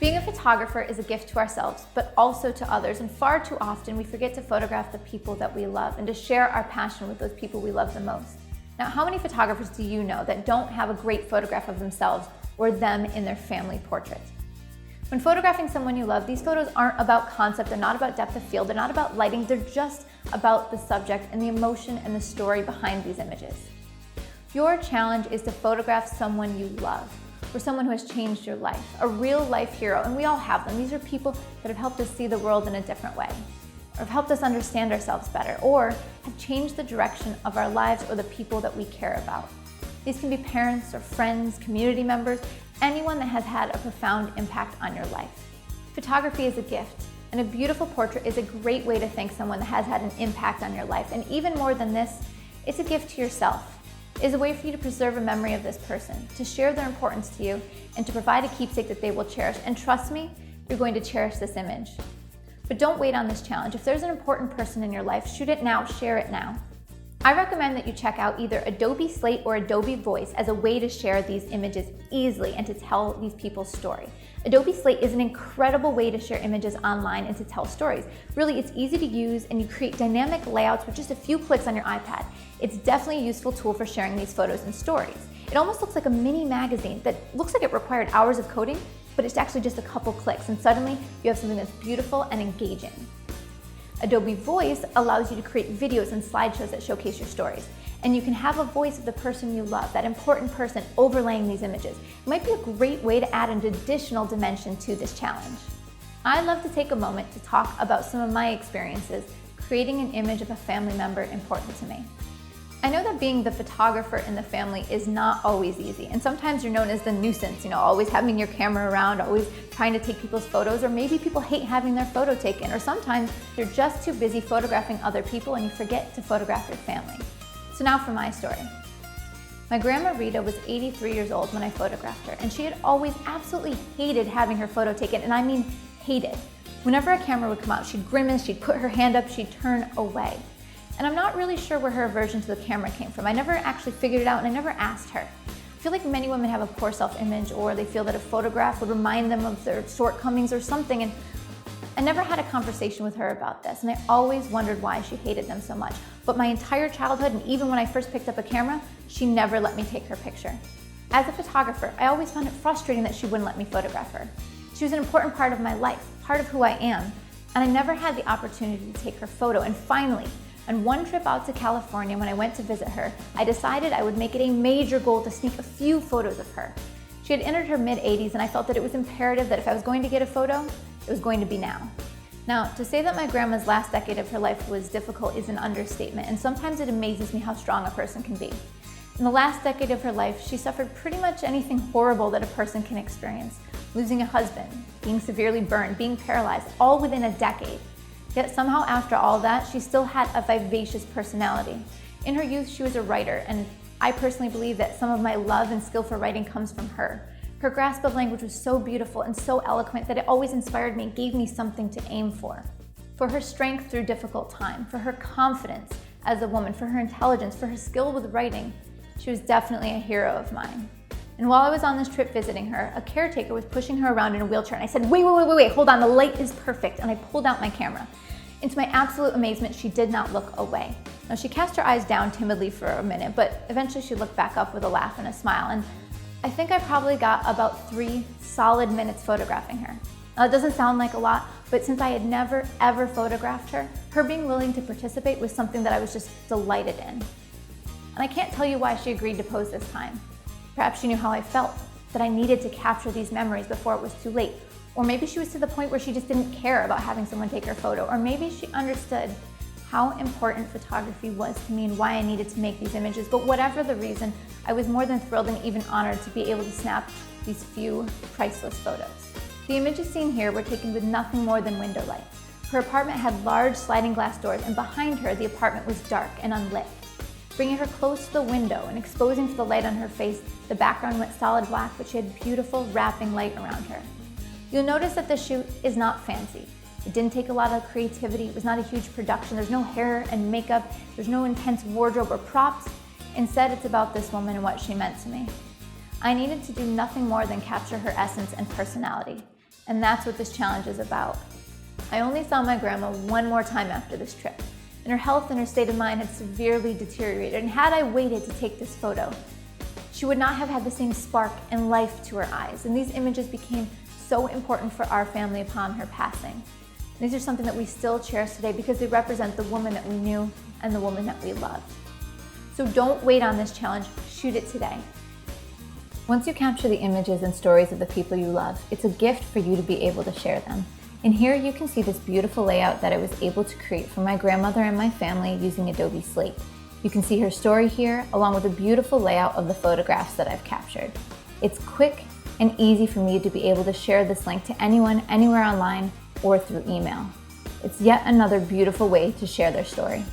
Being a photographer is a gift to ourselves, but also to others, and far too often we forget to photograph the people that we love and to share our passion with those people we love the most. Now, how many photographers do you know that don't have a great photograph of themselves or them in their family portrait? When photographing someone you love, these photos aren't about concept, they're not about depth of field, they're not about lighting, they're just about the subject and the emotion and the story behind these images. Your challenge is to photograph someone you love, or someone who has changed your life, a real life hero, and we all have them. These are people that have helped us see the world in a different way, or have helped us understand ourselves better, or have changed the direction of our lives or the people that we care about. These can be parents or friends, community members, anyone that has had a profound impact on your life. Photography is a gift, and a beautiful portrait is a great way to thank someone that has had an impact on your life. And even more than this, it's a gift to yourself. It is a way for you to preserve a memory of this person, to share their importance to you, and to provide a keepsake that they will cherish. And trust me, you're going to cherish this image. But don't wait on this challenge. If there's an important person in your life, shoot it now, share it now. I recommend that you check out either Adobe Slate or Adobe Voice as a way to share these images easily and to tell these people's story. Adobe Slate is an incredible way to share images online and to tell stories. Really, it's easy to use and you create dynamic layouts with just a few clicks on your iPad. It's definitely a useful tool for sharing these photos and stories. It almost looks like a mini magazine that looks like it required hours of coding, but it's actually just a couple clicks, and suddenly you have something that's beautiful and engaging. Adobe Voice allows you to create videos and slideshows that showcase your stories. And you can have a voice of the person you love, that important person overlaying these images. It might be a great way to add an additional dimension to this challenge. I'd love to take a moment to talk about some of my experiences creating an image of a family member important to me. I know that being the photographer in the family is not always easy, and sometimes you're known as the nuisance, always having your camera around, always trying to take people's photos, or maybe people hate having their photo taken, or sometimes you're just too busy photographing other people and you forget to photograph your family. So now for my story. My grandma Rita was 83 years old when I photographed her, and she had always absolutely hated having her photo taken, and I mean hated. Whenever a camera would come out, she'd grimace, she'd put her hand up, she'd turn away. And I'm not really sure where her aversion to the camera came from. I never actually figured it out, and I never asked her. I feel like many women have a poor self-image, or they feel that a photograph would remind them of their shortcomings or something, and I never had a conversation with her about this, and I always wondered why she hated them so much. But my entire childhood, and even when I first picked up a camera, she never let me take her picture. As a photographer, I always found it frustrating that she wouldn't let me photograph her. She was an important part of my life, part of who I am, and I never had the opportunity to take her photo. And finally, on one trip out to California when I went to visit her, I decided I would make it a major goal to sneak a few photos of her. She had entered her mid-80s, and I felt that it was imperative that if I was going to get a photo, it was going to be now. Now, to say that my grandma's last decade of her life was difficult is an understatement, and sometimes it amazes me how strong a person can be. In the last decade of her life, she suffered pretty much anything horrible that a person can experience. Losing a husband, being severely burned, being paralyzed, all within a decade. Yet somehow after all that, she still had a vivacious personality. In her youth, she was a writer, and I personally believe that some of my love and skill for writing comes from her. Her grasp of language was so beautiful and so eloquent that it always inspired me and gave me something to aim for. For her strength through difficult time, for her confidence as a woman, for her intelligence, for her skill with writing, she was definitely a hero of mine. And while I was on this trip visiting her, a caretaker was pushing her around in a wheelchair, and I said, wait, hold on, the light is perfect. And I pulled out my camera. And to my absolute amazement, she did not look away. Now, she cast her eyes down timidly for a minute, but eventually she looked back up with a laugh and a smile. And I think I probably got about 3 solid minutes photographing her. Now, it doesn't sound like a lot, but since I had never, ever photographed her, her being willing to participate was something that I was just delighted in. And I can't tell you why she agreed to pose this time. Perhaps she knew how I felt, that I needed to capture these memories before it was too late. Or maybe she was to the point where she just didn't care about having someone take her photo. Or maybe she understood how important photography was to me and why I needed to make these images. But whatever the reason, I was more than thrilled and even honored to be able to snap these few priceless photos. The images seen here were taken with nothing more than window light. Her apartment had large sliding glass doors, and behind her, the apartment was dark and unlit. Bringing her close to the window and exposing to the light on her face, the background went solid black, but she had beautiful wrapping light around her. You'll notice that the shoot is not fancy. It didn't take a lot of creativity. It was not a huge production. There's no hair and makeup. There's no intense wardrobe or props. Instead, it's about this woman and what she meant to me. I needed to do nothing more than capture her essence and personality. And that's what this challenge is about. I only saw my grandma one more time after this trip, and her health and her state of mind had severely deteriorated, and had I waited to take this photo, she would not have had the same spark and life to her eyes, and these images became so important for our family upon her passing. These are something that we still cherish today because they represent the woman that we knew and the woman that we loved. So don't wait on this challenge, shoot it today. Once you capture the images and stories of the people you love, it's a gift for you to be able to share them. And here you can see this beautiful layout that I was able to create for my grandmother and my family using Adobe Slate. You can see her story here, along with a beautiful layout of the photographs that I've captured. It's quick and easy for me to be able to share this link to anyone, anywhere online, or through email. It's yet another beautiful way to share their story.